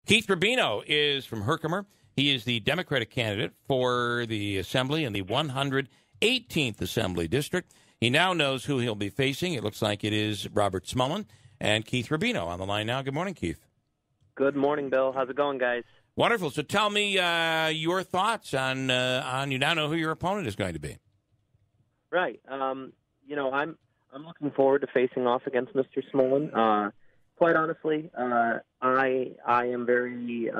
Keith Rubino is from Herkimer. He is the Democratic candidate for the Assembly in the 118th Assembly District. He now knows who he'll be facing. It looks like it is Robert Smullen and Keith Rubino on the line now. Good morning, Keith. Good morning, Bill. How's it going, guys? Wonderful. So tell me your thoughts on you now know who your opponent is going to be. Right. I'm looking forward to facing off against Mr. Smullen. Quite honestly, I am very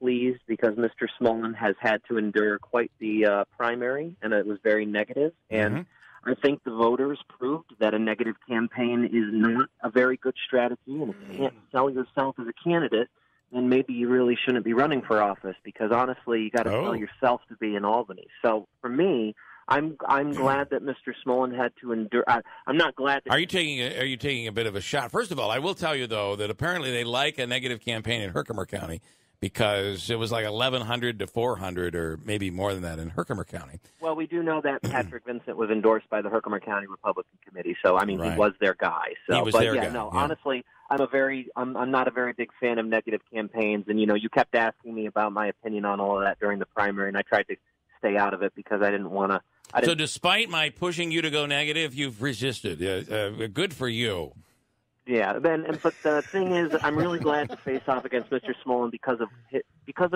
pleased because Mr. Smullen has had to endure quite the primary, and it was very negative. And I think the voters proved that a negative campaign is not a very good strategy, and if you can't sell yourself as a candidate, then maybe you really shouldn't be running for office because, honestly, you got to sell yourself to be in Albany. So for me, I'm glad that Mr. Smullen had to endure. I'm not glad that. Are you taking a bit of a shot? First of all, I will tell you though that apparently they like a negative campaign in Herkimer County because it was like 1,100 to 400 or maybe more than that in Herkimer County. Well, we do know that Patrick Vincent was endorsed by the Herkimer County Republican Committee, so I mean he was their guy. So, he was their guy. Honestly, I'm not a very big fan of negative campaigns, and you kept asking me about my opinion on all of that during the primary, and I tried to stay out of it because I didn't want to. So despite my pushing you to go negative, you've resisted. Good for you. Yeah, but the thing is, I'm really glad to face off against Mr. Smullen because of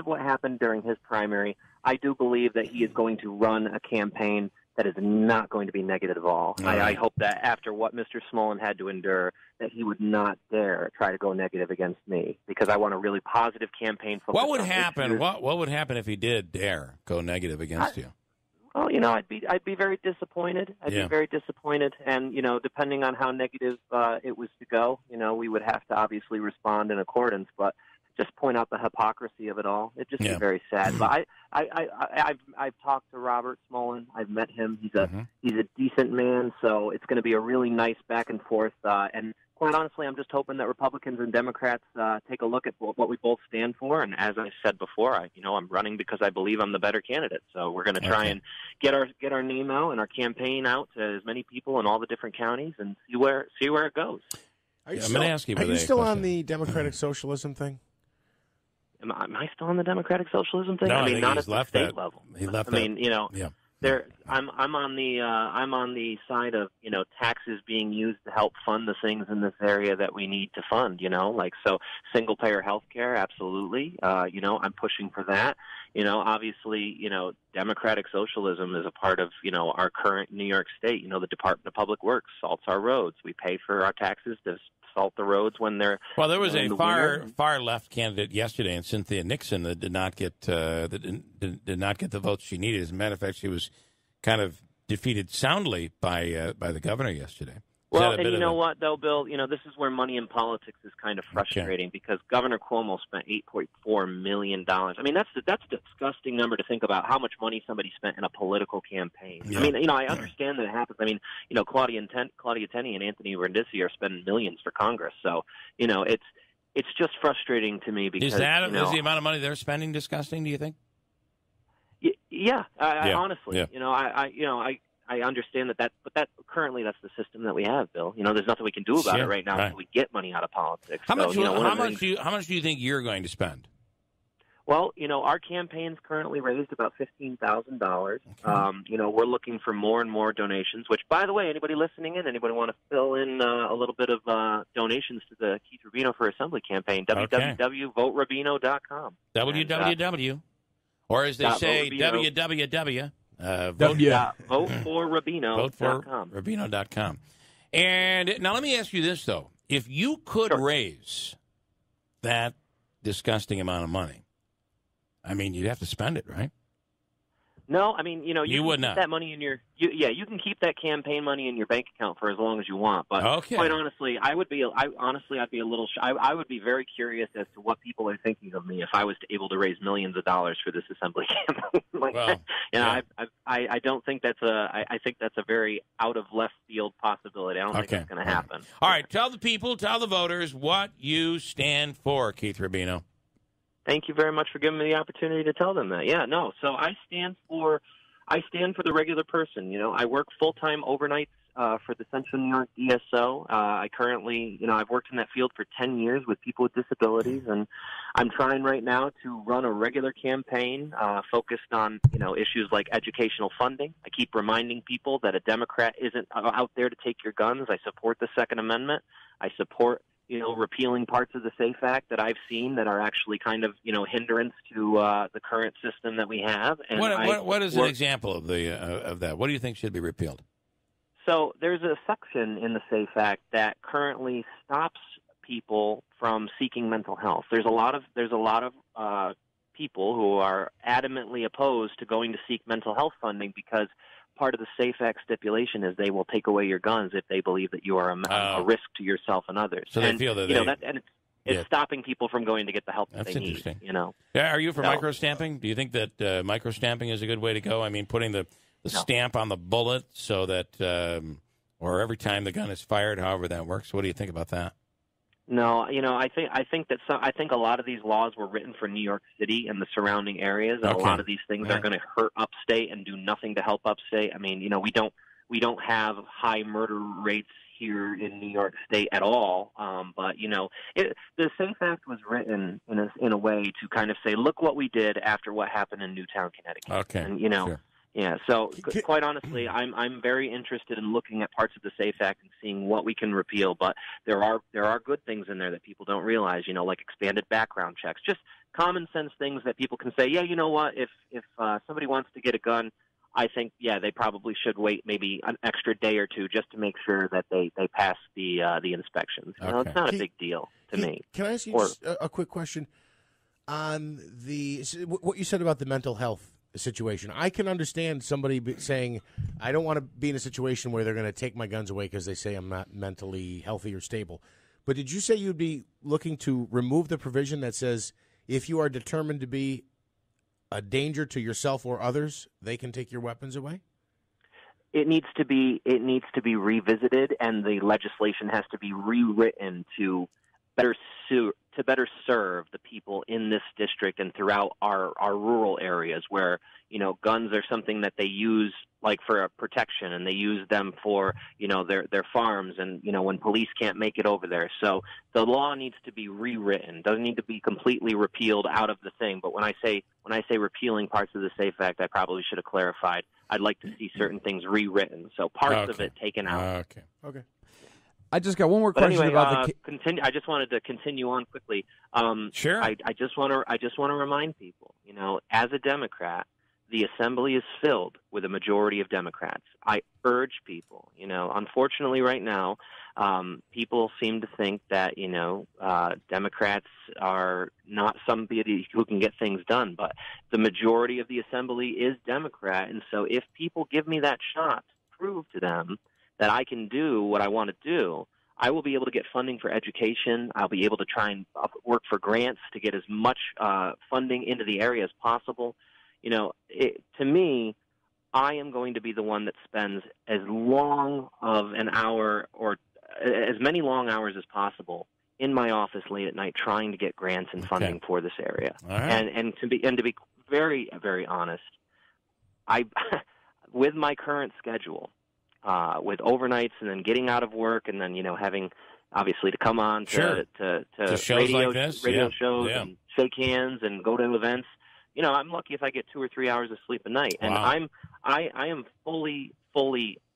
what happened during his primary. I do believe that he is going to run a campaign that is not going to be negative at all. I hope that after what Mr. Smullen had to endure, that he would not dare try to go negative against me because I want a really positive campaign. What would happen? What would happen if he did dare go negative against you? Well, I'd be very disappointed. I'd be very disappointed, and depending on how negative it was to go, we would have to obviously respond in accordance. But just point out the hypocrisy of it all. It'd just be very sad. But I've talked to Robert Smullen. I've met him. He's a decent man. So it's going to be a really nice back and forth. And quite honestly, I'm just hoping that Republicans and Democrats take a look at what we both stand for. And as I said before, I'm running because I believe I'm the better candidate. So we're going to try and get our name out and our campaign out to as many people in all the different counties and see where it goes. I'm going to ask you. Are you still on the democratic socialism thing? Am I still on the democratic socialism thing? No, I mean, not at the state that. level. He left. I'm on the side of taxes being used to help fund the things in this area that we need to fund. So single payer health care, absolutely. I'm pushing for that. Obviously, democratic socialism is a part of our current New York State. The Department of Public Works salts our roads. We pay for our taxes to salt the roads when they're there was a far left candidate yesterday, and Cynthia Nixon that did not get did not get the votes she needed. As a matter of fact, she was kind of defeated soundly by the governor yesterday. Well, and you know what, though, Bill? This is where money in politics is kind of frustrating because Governor Cuomo spent $8.4 million. I mean, that's a disgusting number to think about how much money somebody spent in a political campaign. Yeah. I mean, I understand that it happens. I mean, Claudia Tenney and Anthony Rendisi are spending millions for Congress. So, it's just frustrating to me because is the amount of money they're spending disgusting? Do you think? Yeah, honestly, I understand that, but currently that's the system that we have, Bill. There's nothing we can do about it right now until we get money out of politics. How much do you think you're going to spend? Well, our campaign's currently raised about $15,000. Okay. We're looking for more and more donations, which, by the way, anybody listening in, anybody want to fill in a little bit of donations to the Keith Rubino for Assembly campaign, www.voterubino.com. www. Or as they say, www. Voteforrubino.com. Voteforrubino.com. And now let me ask you this, though. If you could raise that disgusting amount of money, I mean, you'd have to spend it, right? No, I mean, you would can not. keep that money in you can keep that campaign money in your bank account for as long as you want. But quite honestly, I'd be a little. I would be very curious as to what people are thinking of me if I was able to raise millions of dollars for this assembly campaign. I don't think that's I think that's a very out of left field possibility. I don't think it's going to happen. All right, tell the people, tell the voters what you stand for, Keith Rubino. Thank you very much for giving me the opportunity to tell them that. So I stand for the regular person. I work full-time overnights for the Central New York DSO. I currently, I've worked in that field for 10 years with people with disabilities, and I'm trying right now to run a regular campaign focused on, issues like educational funding. I keep reminding people that a Democrat isn't out there to take your guns. I support the Second Amendment. I support repealing parts of the SAFE Act that I've seen that are actually kind of, hindrance to the current system that we have. And what is an example of that? What do you think should be repealed? So there's a section in the SAFE Act that currently stops people from seeking mental health. There's a lot of people who are adamantly opposed to going to seek mental health funding because part of the SAFE Act stipulation is they will take away your guns if they believe that you are a risk to yourself and others. So they feel that it's stopping people from going to get the help that That's they need. Interesting. Yeah, are you for microstamping? Do you think that microstamping is a good way to go? I mean, putting the stamp on the bullet so that, or every time the gun is fired, however that works. What do you think about that? No, I think a lot of these laws were written for New York City and the surrounding areas, and a lot of these things are going to hurt upstate and do nothing to help upstate. I mean, we don't have high murder rates here in New York State at all. But the SAFE Act was written in a way to kind of say, look what we did after what happened in Newtown, Connecticut. Okay, and sure. Yeah, so quite honestly, I'm very interested in looking at parts of the SAFE Act and seeing what we can repeal. But there are good things in there that people don't realize. Like expanded background checks, just common sense things that people can say. Yeah, you know what? If somebody wants to get a gun, I think they probably should wait maybe an extra day or two just to make sure that they pass the inspections. It's not a big deal to me. Can I ask you just a quick question on what you said about the mental health situation? I can understand somebody saying, I don't want to be in a situation where they're going to take my guns away because they say I'm not mentally healthy or stable. But did you say you'd be looking to remove the provision that says if you are determined to be a danger to yourself or others, they can take your weapons away? It needs to be revisited, and the legislation has to be rewritten to better serve the people in this district and throughout our rural areas where, guns are something that they use like for protection, and they use them for, their farms and, when police can't make it over there. So the law needs to be rewritten. Doesn't need to be completely repealed out of the thing. But when I say repealing parts of the SAFE Act, I probably should have clarified. I'd like to see certain things rewritten. So parts of it taken out. Okay. I just got one more question about continue. I just wanted to continue on quickly. Sure. I just want to remind people, as a Democrat, the Assembly is filled with a majority of Democrats. I urge people, unfortunately right now, people seem to think that, Democrats are not somebody who can get things done, but the majority of the Assembly is Democrat. And so if people give me that shot to prove to them that I can do what I want to do, I will be able to get funding for education. I'll be able to try and work for grants to get as much funding into the area as possible. To me, I am going to be the one that spends as long of an hour or as many long hours as possible in my office late at night trying to get grants and funding for this area. Right. And to be very, very honest, with my current schedule, with overnights and then getting out of work and then, having obviously to come on to shows like this. radio shows and shake hands and go to events. I'm lucky if I get 2 or 3 hours of sleep a night. And I am fully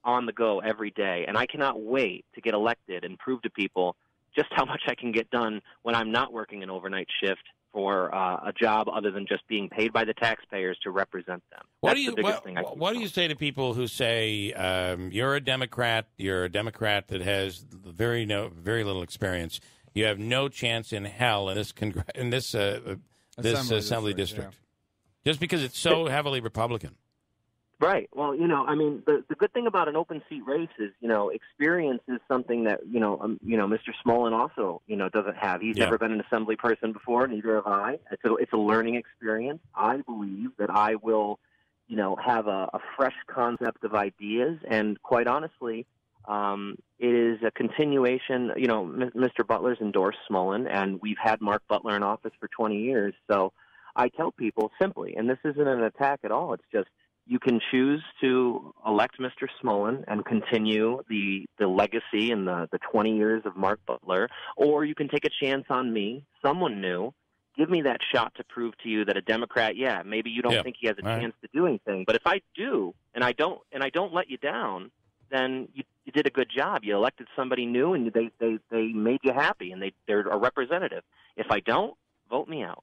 on the go every day. And I cannot wait to get elected and prove to people just how much I can get done when I'm not working an overnight shift for a job other than just being paid by the taxpayers to represent them. What do you say to people who say you're a Democrat that has very little experience, you have no chance in hell in this assembly district, just because it's so heavily Republican? Right. Well, the good thing about an open seat race is, experience is something that, Mr. Smolin also, doesn't have. He's never been an assembly person before, neither have I. It's a learning experience. I believe that I will, have a fresh concept of ideas. And quite honestly, it is a continuation. Mr. Butler's endorsed Smolin, and we've had Mark Butler in office for 20 years. So I tell people simply, and this isn't an attack at all, it's just, you can choose to elect Mr. Smolin and continue the legacy and the 20 years of Mark Butler, or you can take a chance on me, someone new. Give me that shot to prove to you that a Democrat, maybe you don't think he has a chance to do anything, but if I do, and I don't let you down, then you did a good job. You elected somebody new, and they made you happy, and they're a representative. If I don't, vote me out.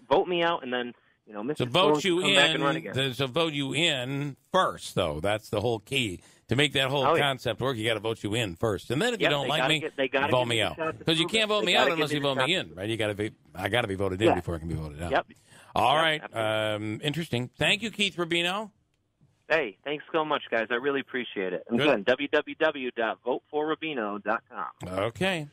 Vote me out, and then Mr. So vote you come back and run again. in. So vote you in first, though. That's the whole key. To make that whole concept work, you got to vote you in first, and then if you don't like me, vote me out. Because you can't vote me out unless you vote me in, right? I got to be voted in before I can be voted out. Yep. All right. Interesting. Thank you, Keith Rubino. Hey, thanks so much, guys. I really appreciate it. And again, www.voteforrubino.com. Okay.